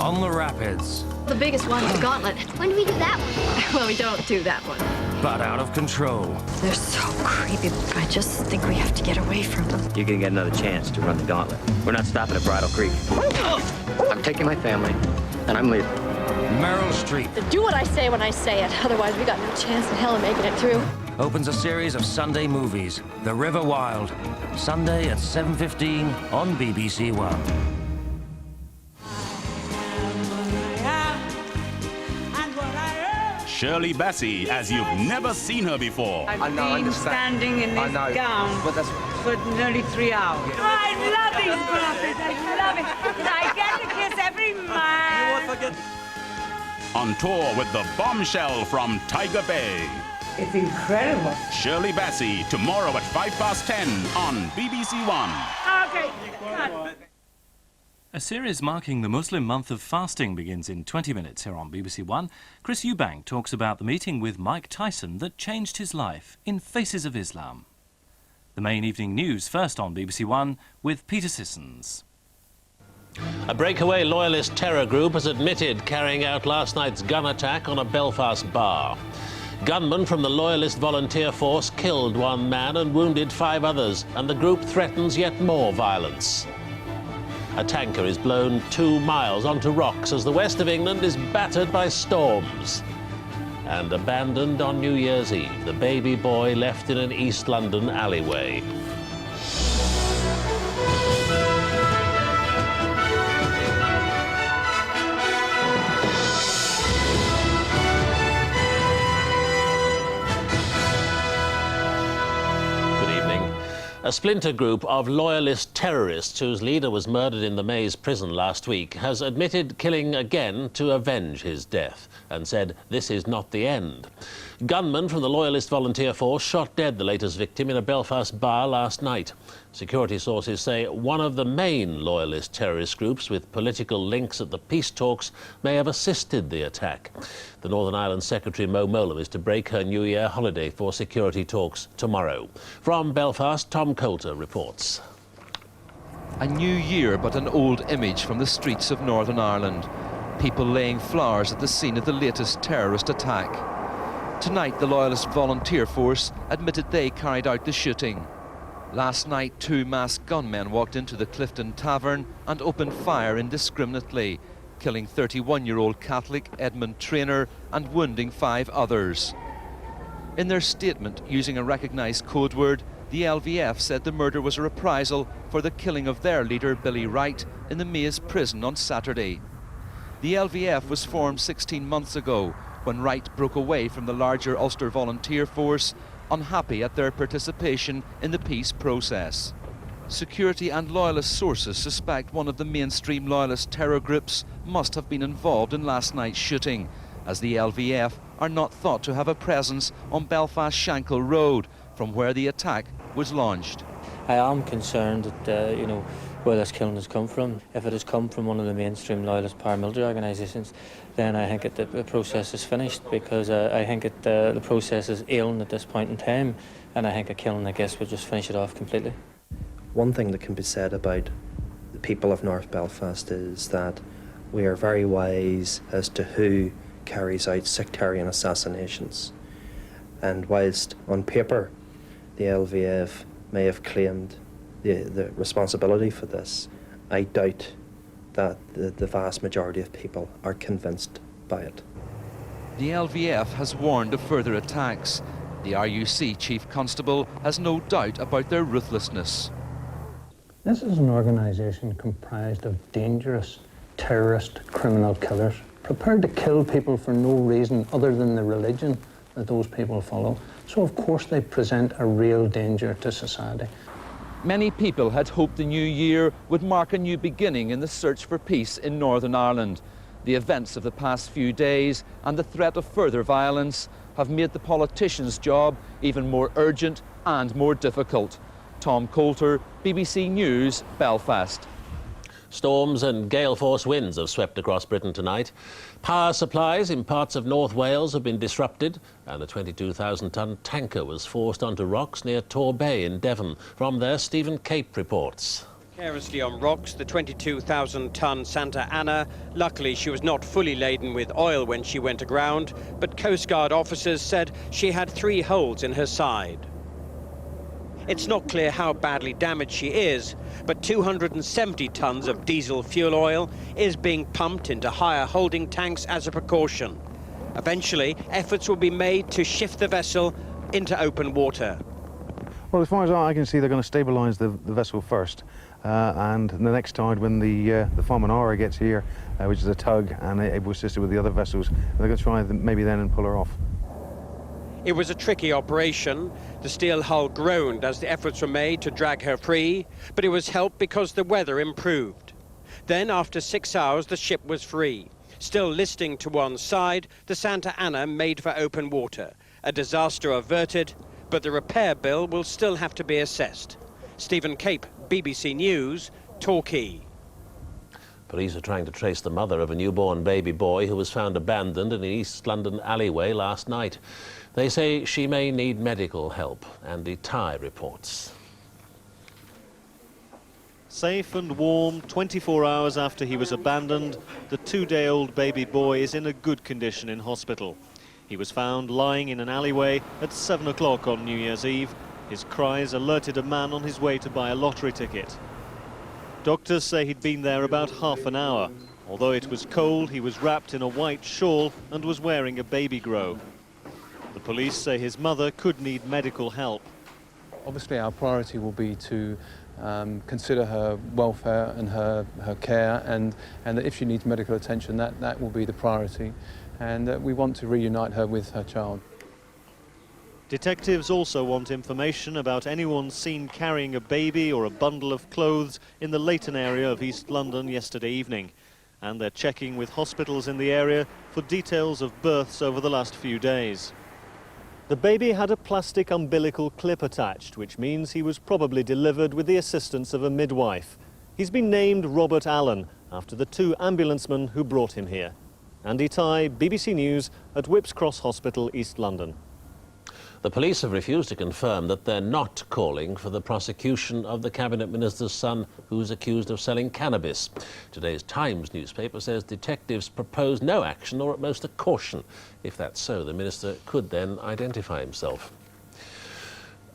on the rapids. The biggest one is the gauntlet. When do we do that one? Well, we don't do that one. But out of control. They're so creepy. I just think we have to get away from them. You're gonna get another chance to run the gauntlet. We're not stopping at Bridal Creek. I'm taking my family, and I'm leaving. Meryl Streep Do what I say when I say it. Otherwise, we got no chance in hell of making it through. opens a series of Sunday movies, The River Wild, Sunday at 7:15 on BBC One. Shirley Bassey, as you've never seen her before. I've been standing in this gown for nearly 3 hours. I love these glasses. I love it. I get to kiss every man. On tour with the bombshell from Tiger Bay. It's incredible. Shirley Bassey, tomorrow at 10:05 on BBC One. Okay. Cut. A series marking the Muslim month of fasting begins in 20 minutes here on BBC One. Chris Eubank talks about the meeting with Mike Tyson that changed his life in Faces of Islam. The main evening news first on BBC One with Peter Sissons. A breakaway loyalist terror group has admitted carrying out last night's gun attack on a Belfast bar. Gunmen from the Loyalist Volunteer Force killed one man and wounded 5 others, and the group threatens yet more violence. A tanker is blown 2 miles onto rocks as the west of England is battered by storms. And abandoned on New Year's Eve, the baby boy left in an East London alleyway. A splinter group of loyalist terrorists whose leader was murdered in the Maze prison last week has admitted killing again to avenge his death and said this is not the end. Gunmen from the Loyalist Volunteer Force shot dead the latest victim in a Belfast bar last night. Security sources say one of the main loyalist terrorist groups with political links at the peace talks may have assisted the attack. The Northern Ireland Secretary Mo Mowlam is to break her New Year holiday for security talks tomorrow. From Belfast, Tom Coulter reports. A new year, but an old image from the streets of Northern Ireland. People laying flowers at the scene of the latest terrorist attack. Tonight, the Loyalist Volunteer Force admitted they carried out the shooting. Last night, 2 masked gunmen walked into the Clifton Tavern and opened fire indiscriminately, killing 31-year-old Catholic Edmund Traynor and wounding 5 others. In their statement, using a recognised code word, the LVF said the murder was a reprisal for the killing of their leader, Billy Wright, in the Maze prison on Saturday. The LVF was formed 16 months ago, when Wright broke away from the larger Ulster Volunteer Force, unhappy at their participation in the peace process. Security and loyalist sources suspect one of the mainstream loyalist terror groups must have been involved in last night's shooting, as the LVF are not thought to have a presence on Belfast Shankhill Road, from where the attack was launched. I am concerned that, where this killing has come from. If it has come from one of the mainstream loyalist paramilitary organisations, then I think that the process is finished, because I think that the process is ailing at this point in time, and I think a killing, I guess, would just finish it off completely. One thing that can be said about the people of North Belfast is that we are very wise as to who carries out sectarian assassinations. And whilst on paper the LVF may have claimed the responsibility for this, I doubt that the vast majority of people are convinced by it. The LVF has warned of further attacks. The RUC Chief Constable has no doubt about their ruthlessness. This is an organisation comprised of dangerous terrorist criminal killers, prepared to kill people for no reason other than the religion that those people follow. So of course they present a real danger to society. Many people had hoped the new year would mark a new beginning in the search for peace in Northern Ireland. The events of the past few days and the threat of further violence have made the politicians' job even more urgent and more difficult. Tom Coulter, BBC News, Belfast. Storms and gale force winds have swept across Britain tonight. Power supplies in parts of North Wales have been disrupted, and a 22,000-ton tanker was forced onto rocks near Tor Bay in Devon. From there, Stephen Cape reports. Carelessly on rocks, the 22,000-ton Santa Ana. Luckily, she was not fully laden with oil when she went aground, but Coast Guard officers said she had 3 holes in her side. It's not clear how badly damaged she is, but 270 tons of diesel fuel oil is being pumped into higher holding tanks as a precaution. Eventually, efforts will be made to shift the vessel into open water. Well, as far as I can see, they're going to stabilise the vessel first. And the next tide, when the Farmanara gets here, which is a tug, and it will assist her with the other vessels, they're going to try maybe then and pull her off. It was a tricky operation. The steel hull groaned as the efforts were made to drag her free, but it was helped because the weather improved. Then, after 6 hours, the ship was free. Still listing to one side, the Santa Ana made for open water. A disaster averted, but the repair bill will still have to be assessed. Stephen Cape, BBC News, Torquay. Police are trying to trace the mother of a newborn baby boy who was found abandoned in an East London alleyway last night. They say she may need medical help. Andy Ty reports. Safe and warm, 24 hours after he was abandoned, the 2-day-old baby boy is in a good condition in hospital. He was found lying in an alleyway at 7 o'clock on New Year's Eve. His cries alerted a man on his way to buy a lottery ticket. Doctors say he'd been there about half an hour. Although it was cold, he was wrapped in a white shawl and was wearing a baby grow. The police say his mother could need medical help. Obviously, our priority will be to consider her welfare and her care, and that if she needs medical attention, that will be the priority. And we want to reunite her with her child. Detectives also want information about anyone seen carrying a baby or a bundle of clothes in the Leighton area of East London yesterday evening. And they're checking with hospitals in the area for details of births over the last few days. The baby had a plastic umbilical clip attached, which means he was probably delivered with the assistance of a midwife. He's been named Robert Allen, after the 2 ambulancemen who brought him here. Andy Ty, BBC News, at Whipps Cross Hospital, East London. The police have refused to confirm that they're not calling for the prosecution of the Cabinet Minister's son who's accused of selling cannabis. Today's Times newspaper says detectives propose no action or at most a caution. If that's so, the minister could then identify himself.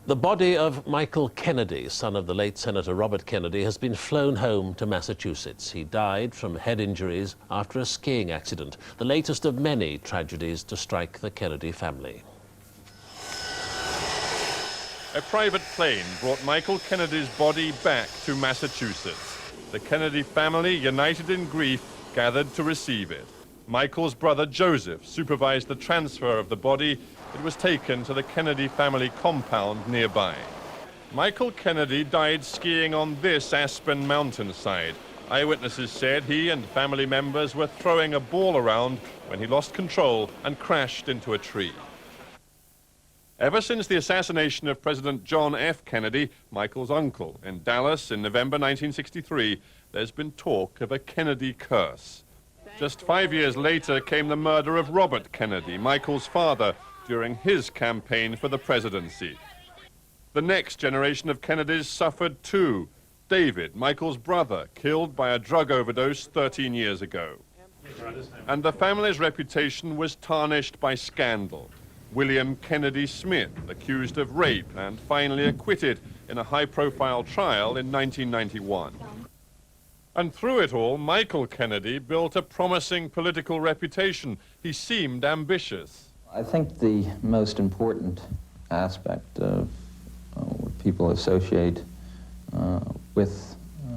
The body of Michael Kennedy, son of the late Senator Robert Kennedy, has been flown home to Massachusetts. He died from head injuries after a skiing accident, the latest of many tragedies to strike the Kennedy family. A private plane brought Michael Kennedy's body back to Massachusetts. The Kennedy family, united in grief, gathered to receive it. Michael's brother Joseph supervised the transfer of the body. It was taken to the Kennedy family compound nearby. Michael Kennedy died skiing on this Aspen mountainside. Eyewitnesses said he and family members were throwing a ball around when he lost control and crashed into a tree. Ever since the assassination of President John F. Kennedy, Michael's uncle, in Dallas in November 1963, there's been talk of a Kennedy curse. Just 5 years later came the murder of Robert Kennedy, Michael's father, during his campaign for the presidency. The next generation of Kennedys suffered too. David, Michael's brother, killed by a drug overdose 13 years ago. And the family's reputation was tarnished by scandal. William Kennedy Smith, accused of rape and finally acquitted in a high-profile trial in 1991. And through it all, Michael Kennedy built a promising political reputation. He seemed ambitious. I think the most important aspect of what people associate with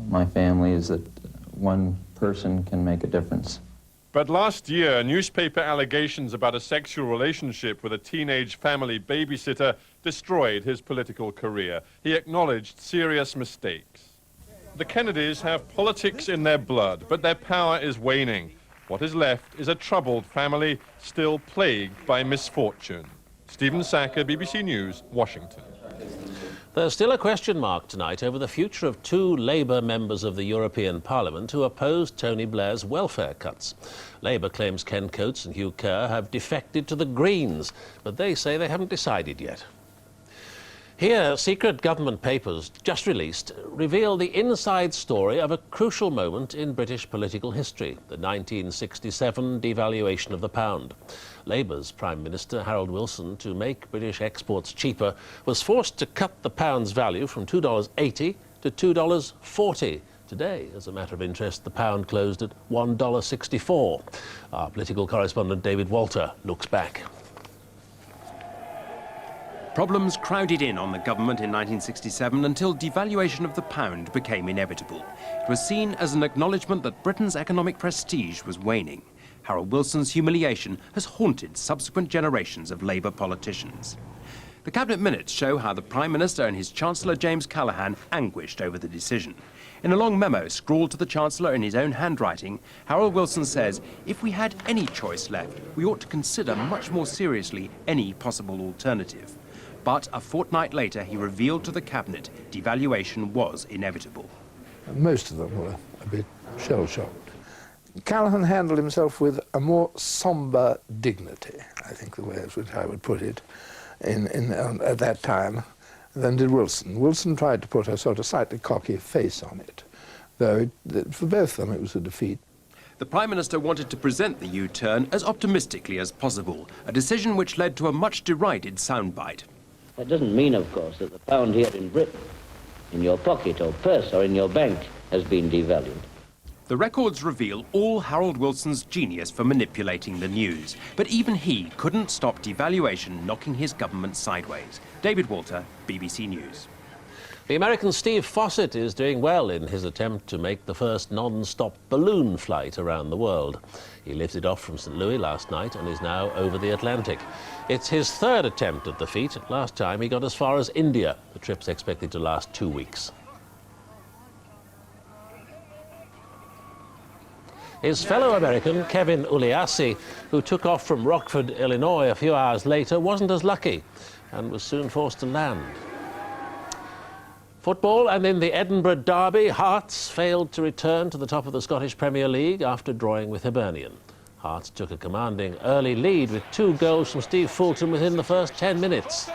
my family is that one person can make a difference. But last year, newspaper allegations about a sexual relationship with a teenage family babysitter destroyed his political career. He acknowledged serious mistakes. The Kennedys have politics in their blood, but their power is waning. What is left is a troubled family still plagued by misfortune. Stephen Sacker, BBC News, Washington. There's still a question mark tonight over the future of 2 Labour members of the European Parliament who opposed Tony Blair's welfare cuts. Labour claims Ken Coates and Hugh Kerr have defected to the Greens, but they say they haven't decided yet. Here, secret government papers just released reveal the inside story of a crucial moment in British political history, the 1967 devaluation of the pound. Labour's Prime Minister Harold Wilson, to make British exports cheaper, was forced to cut the pound's value from $2.80 to $2.40. Today, as a matter of interest, the pound closed at $1.64. Our political correspondent David Walter looks back. Problems crowded in on the government in 1967 until devaluation of the pound became inevitable. It was seen as an acknowledgement that Britain's economic prestige was waning. Harold Wilson's humiliation has haunted subsequent generations of Labour politicians. The Cabinet Minutes show how the Prime Minister and his Chancellor James Callaghan anguished over the decision. In a long memo scrawled to the Chancellor in his own handwriting, Harold Wilson says, if we had any choice left, we ought to consider much more seriously any possible alternative. But a fortnight later, he revealed to the Cabinet devaluation was inevitable. Most of them were a bit shell-shocked. Callaghan handled himself with a more sombre dignity, I think the way in which I would put it, at that time, than did Wilson. Wilson tried to put a sort of slightly cocky face on it, though for both of them it was a defeat. The Prime Minister wanted to present the U-turn as optimistically as possible, a decision which led to a much derided soundbite. That doesn't mean, of course, that the pound here in Britain, in your pocket or purse or in your bank, has been devalued. The records reveal all Harold Wilson's genius for manipulating the news, but even he couldn't stop devaluation knocking his government sideways. David Walter, BBC News. The American Steve Fossett is doing well in his attempt to make the first non-stop balloon flight around the world. He lifted off from St. Louis last night and is now over the Atlantic. It's his third attempt at the feat. Last time he got as far as India. The trip's expected to last 2 weeks. His fellow American, Kevin Uliassi, who took off from Rockford, Illinois a few hours later, wasn't as lucky and was soon forced to land. Football, and in the Edinburgh Derby, Hearts failed to return to the top of the Scottish Premier League after drawing with Hibernian. Hearts took a commanding early lead with 2 goals from Steve Fulton within the first 10 minutes.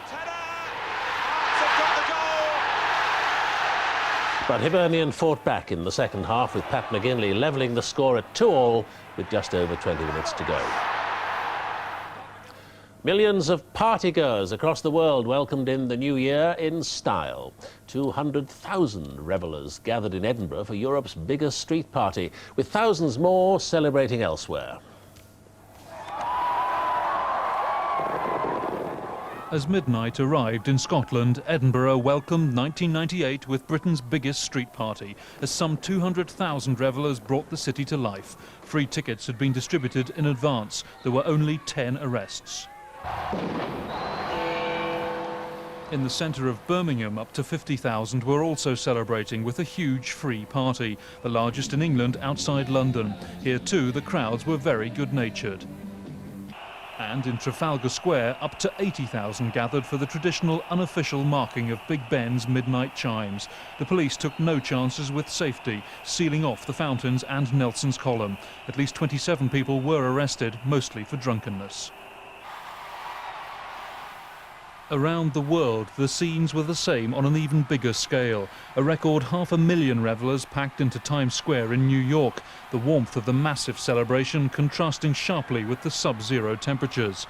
But Hibernian fought back in the second half, with Pat McGinley levelling the score at 2-2 with just over 20 minutes to go. Millions of partygoers across the world welcomed in the new year in style. 200,000 revellers gathered in Edinburgh for Europe's biggest street party, with thousands more celebrating elsewhere. As midnight arrived in Scotland, Edinburgh welcomed 1998 with Britain's biggest street party, as some 200,000 revellers brought the city to life. Free tickets had been distributed in advance. There were only 10 arrests. In the centre of Birmingham, up to 50,000 were also celebrating with a huge free party, the largest in England outside London. Here too, the crowds were very good-natured. And in Trafalgar Square, up to 80,000 gathered for the traditional unofficial marking of Big Ben's midnight chimes. The police took no chances with safety, sealing off the fountains and Nelson's Column. At least 27 people were arrested, mostly for drunkenness. Around the world, the scenes were the same on an even bigger scale. A record 500,000 revellers packed into Times Square in New York, the warmth of the massive celebration contrasting sharply with the sub-zero temperatures.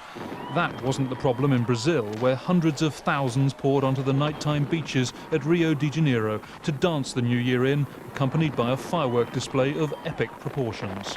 That wasn't the problem in Brazil, where hundreds of thousands poured onto the nighttime beaches at Rio de Janeiro to dance the New Year in, accompanied by a firework display of epic proportions.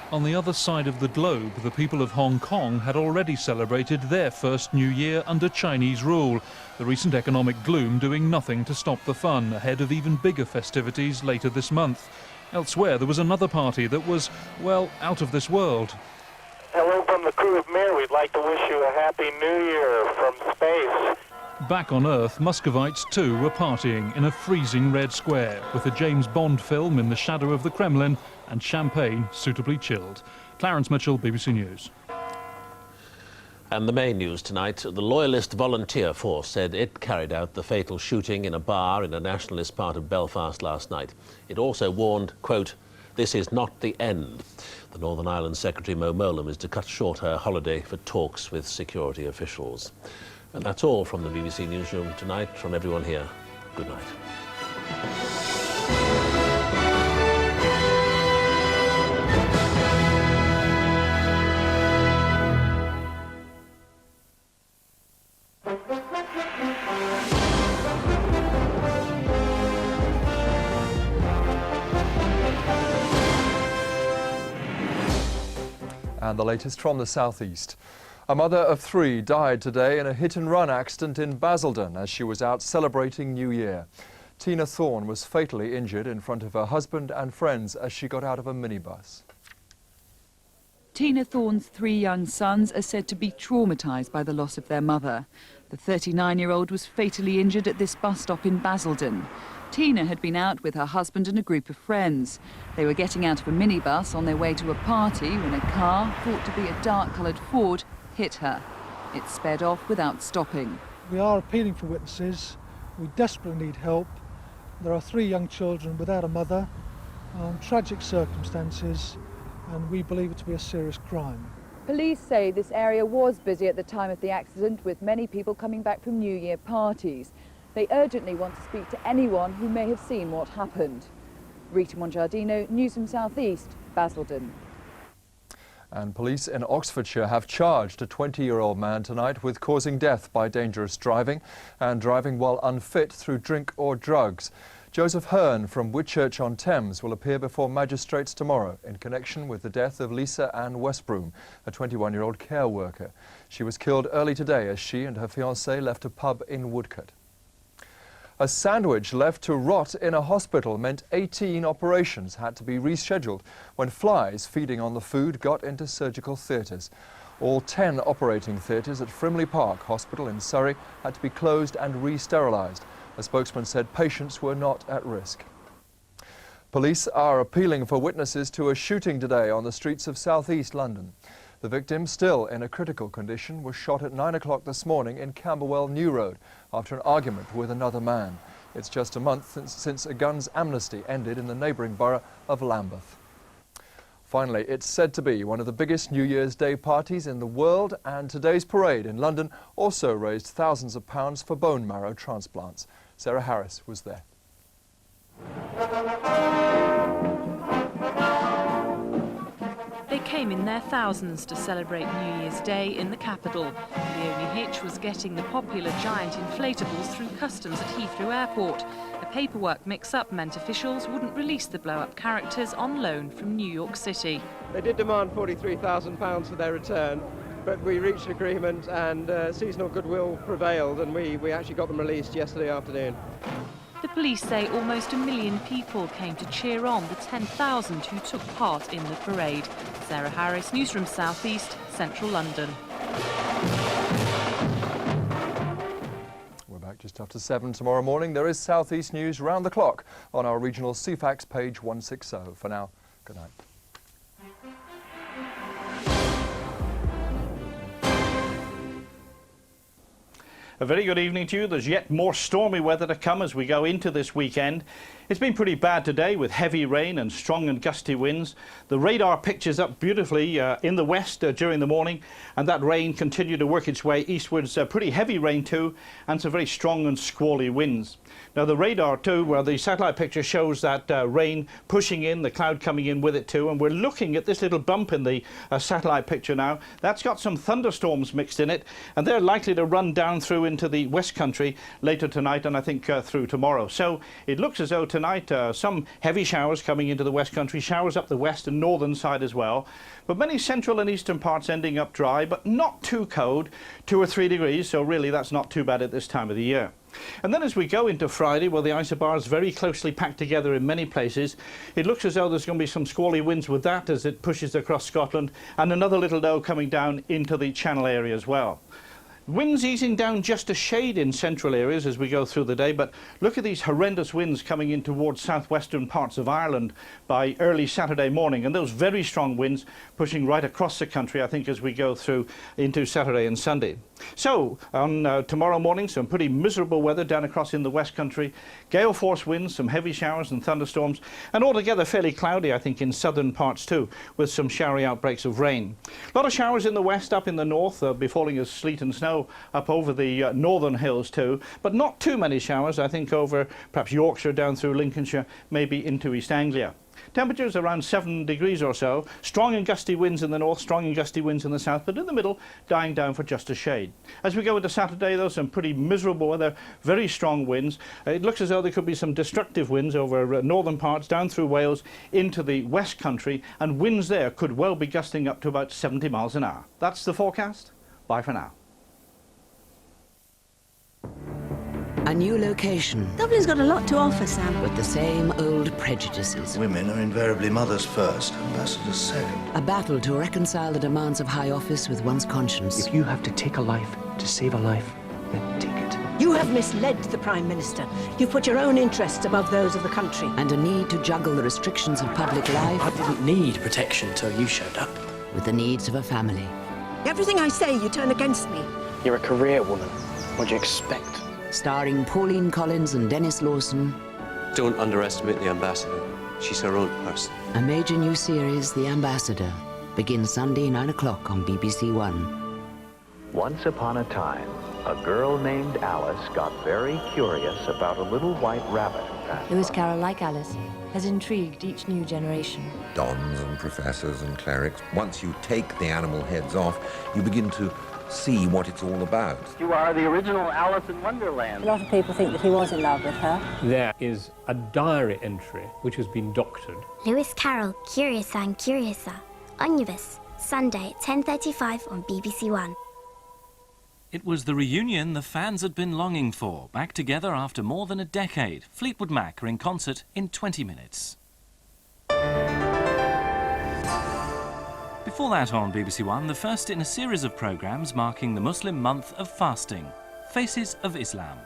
On the other side of the globe, the people of Hong Kong had already celebrated their first New Year under Chinese rule, the recent economic gloom doing nothing to stop the fun, ahead of even bigger festivities later this month. Elsewhere, there was another party that was, well, out of this world. Hello from the crew of Mir. We'd like to wish you a Happy New Year from space. Back on Earth, Muscovites too were partying in a freezing red square, with a James Bond film in the shadow of the Kremlin and champagne suitably chilled. Clarence Mitchell, BBC News. And the main news tonight, the Loyalist Volunteer Force said it carried out the fatal shooting in a bar in a nationalist part of Belfast last night. It also warned, quote, this is not the end. The Northern Ireland Secretary Mo Mowlam is to cut short her holiday for talks with security officials. And that's all from the BBC Newsroom tonight. From everyone here, good night. And the latest from the southeast. A mother of 3 died today in a hit-and-run accident in Basildon as she was out celebrating New Year. Tina Thorne was fatally injured in front of her husband and friends as she got out of a minibus. Tina Thorne's 3 young sons are said to be traumatised by the loss of their mother. The 39-year-old was fatally injured at this bus stop in Basildon. Tina had been out with her husband and a group of friends. They were getting out of a minibus on their way to a party when a car, thought to be a dark-coloured Ford, hit her. It sped off without stopping. We are appealing for witnesses. We desperately need help. There are 3 young children without a mother, tragic circumstances, and we believe it to be a serious crime. Police say this area was busy at the time of the accident, with many people coming back from New Year parties. They urgently want to speak to anyone who may have seen what happened. Rita Mongiardino, News from South East, Basildon. And police in Oxfordshire have charged a 20-year-old man tonight with causing death by dangerous driving and driving while unfit through drink or drugs. Joseph Hearn from Whitchurch-on-Thames will appear before magistrates tomorrow in connection with the death of Lisa Ann Westbroom, a 21-year-old care worker. She was killed early today as she and her fiancé left a pub in Woodcote. A sandwich left to rot in a hospital meant 18 operations had to be rescheduled when flies feeding on the food got into surgical theatres. All 10 operating theatres at Frimley Park Hospital in Surrey had to be closed and re-sterilised. A spokesman said patients were not at risk. Police are appealing for witnesses to a shooting today on the streets of southeast London. The victim, still in a critical condition, was shot at 9 o'clock this morning in Camberwell New Road after an argument with another man. It's just a month since a guns amnesty ended in the neighbouring borough of Lambeth. Finally, it's said to be one of the biggest New Year's Day parties in the world, and today's parade in London also raised thousands of pounds for bone marrow transplants. Sarah Harris was there. They came in their thousands to celebrate New Year's Day in the capital. The only hitch was getting the popular giant inflatables through customs at Heathrow Airport. A paperwork mix-up meant officials wouldn't release the blow-up characters on loan from New York City. They did demand £43,000 for their return, but we reached an agreement and seasonal goodwill prevailed, and we actually got them released yesterday afternoon. The police say almost 1 million people came to cheer on the 10,000 who took part in the parade. Sarah Harris, News from South East, Central London. We're back just after 7 tomorrow morning. There is South East news round the clock on our regional CFAX page 160. For now, good night. A very good evening to you. There's yet more stormy weather to come as we go into this weekend. It's been pretty bad today with heavy rain and strong and gusty winds. The radar pictures up beautifully in the west during the morning, and that rain continued to work its way eastwards. Pretty heavy rain too, and some very strong and squally winds. Now the radar too, where the satellite picture shows that rain pushing in, the cloud coming in with it too, and we're looking at this little bump in the satellite picture now. That's got some thunderstorms mixed in it, and they're likely to run down through into the West Country later tonight, and I think through tomorrow. So it looks as though tonight some heavy showers coming into the West Country, showers up the west and northern side as well, but many central and eastern parts ending up dry, but not too cold, 2 or 3 degrees, so really that's not too bad at this time of the year. And then as we go into Friday, well, the isobar is very closely packed together in many places. It looks as though there's going to be some squally winds with that as it pushes across Scotland, and another little low coming down into the Channel area as well. Winds easing down just a shade in central areas as we go through the day, but look at these horrendous winds coming in towards southwestern parts of Ireland by early Saturday morning, and those very strong winds pushing right across the country, I think, as we go through into Saturday and Sunday. So, on tomorrow morning, some pretty miserable weather down across in the West Country, gale force winds, some heavy showers and thunderstorms, and altogether fairly cloudy, I think, in southern parts too, with some showery outbreaks of rain. A lot of showers in the west, up in the north, be falling as sleet and snow up over the northern hills too, but not too many showers, I think, over perhaps Yorkshire down through Lincolnshire, maybe into East Anglia. Temperatures around 7 degrees or so, strong and gusty winds in the north, strong and gusty winds in the south, but in the middle, dying down for just a shade. As we go into Saturday, though, some pretty miserable weather, very strong winds. It looks as though there could be some destructive winds over northern parts, down through Wales, into the West Country, and winds there could well be gusting up to about 70 miles an hour. That's the forecast. Bye for now. A new location. Dublin's got a lot to offer, Sam. But the same old prejudices. Women are invariably mothers first, ambassadors second. A battle to reconcile the demands of high office with one's conscience. If you have to take a life to save a life, then take it. You have misled the Prime Minister. You've put your own interests above those of the country. And a need to juggle the restrictions of public life. I didn't need protection till you showed up. With the needs of a family. Everything I say, you turn against me. You're a career woman. What do you expect? Starring Pauline Collins and Dennis Lawson. Don't underestimate the ambassador. She's her own person. A major new series, The Ambassador, begins Sunday 9 o'clock on BBC One. Once upon a time, a girl named Alice got very curious about a little white rabbit. Lewis Carroll, like Alice, has intrigued each new generation. Dons and professors and clerics. Once you take the animal heads off, you begin to see what it's all about. You are the original Alice in Wonderland. A lot of people think that he was in love with her. There is a diary entry which has been doctored. Lewis Carroll, Curiouser and Curiouser. Omnibus, Sunday at 10:35 on BBC One. It was the reunion the fans had been longing for, back together after more than a decade. Fleetwood Mac are in concert in 20 minutes. Before that on BBC One, the first in a series of programmes marking the Muslim month of fasting, Faces of Islam.